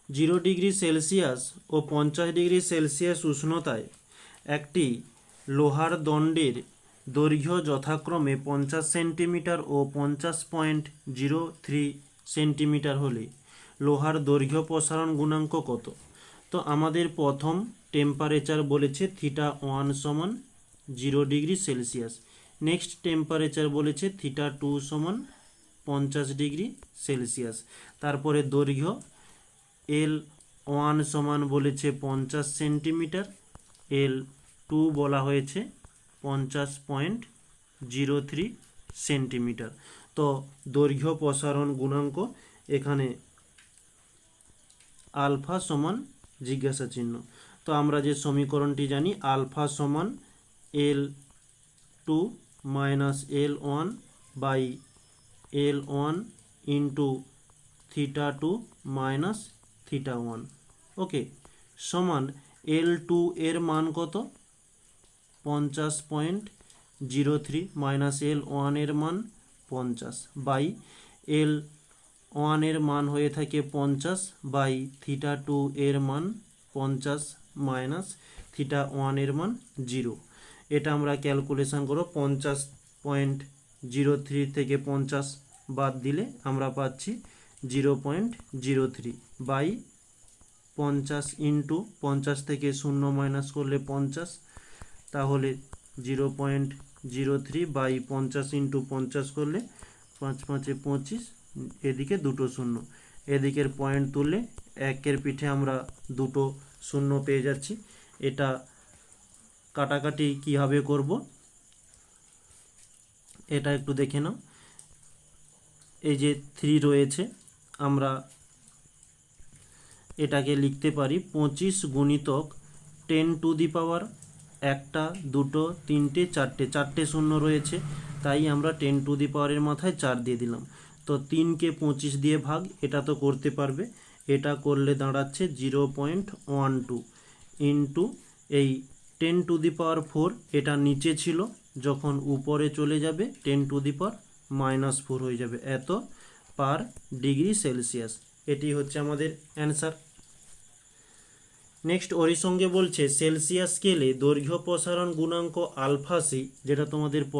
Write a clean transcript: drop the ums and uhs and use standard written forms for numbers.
0 degree Celsius ও 50 degree Celsius উষ্ণতায় একটি লোহার দণ্ডের দৈর্ঘ্য যথাক্রমে 50 সেন্টিমিটার ও 50.03 সেন্টিমিটার হলে লোহার দৈর্ঘ্য প্রসারণ গুণাঙ্ক কত? তো আমাদের প্রথম টেম্পারেচার বলেছে θ1 সমান 0 ডিগ্রি সেলসিয়াস। নেক্সট টেম্পারেচার বলেছে θ2 সমান 50 ডিগ্রি সেলসিয়াস। তারপরে দৈর্ঘ্য L1 সমান বলেছে 50 সেন্টিমিটার, L2 বলা হয়েছে 50.03 সেন্টিমিটার। তো দৈর্ঘ্য প্রসারণ গুণাঙ্ক এখানে আলফা সমান জিজ্ঞাসা চিহ্ন। তো আমরা যে সমীকরণটি জানি আলফা সমান L2 minus L1 by L1 into θ2 minus θ1, okay, সমান L2 এর মান কত? 50.03 মাইনাস L1 এর মান 50 বাই L1 এর মান হয়ে থাকে 50 বাই θ2 এর মান 50 মাইনাস θ1 এর মান 0। এটা আমরা ক্যালকুলেশন করব। 50.03 থেকে 50 বাদ দিলে আমরা পাচ্ছি 0.03 বাই 50 ইন্টু 50 থেকে 0 মাইনাস করলে 50, তাহলে 0.03 বাই 50 ইন্টু 50 করলে 5 5 25, এদিকে দুটো শূন্য, এদিকের পয়েন্ট তুললে একের পিঠে আমরা দুটো শূন্য পেয়ে যাচ্ছি। এটা কাটাকাটি কীভাবে করব এটা একটু দেখে নাও। এই যে 3 রয়েছে, আমরা এটাকে লিখতে পারি 25 গুণিতক 10 টু দি পাওয়ার 1 2 3 4, 4টে শূন্য রয়েছে, তাই আমরা 10 টু দি পাওয়ারের মাথায় 4 দিয়ে দিলাম। তো 3কে 25 দিয়ে ভাগ, এটা তো করতে পারবে, এটা করলে দাঁড়াচ্ছে 0.12 ইন্টু এই 10 টু দি পাওয়ার 4, এটা নিচে ছিল, যখন উপরে চলে যাবে 10 টু দি পাওয়ার -4 হয়ে যাবে, এত পার ডিগ্রি সেলসিয়াস। এটি হচ্ছে আমাদের অ্যান্সার। নেক্সট ওরই সঙ্গে বলছে সেলসিয়াস স্কেলে দৈর্ঘ্য প্রসারণ গুণাঙ্ক আলফা সি, যেটা তোমাদের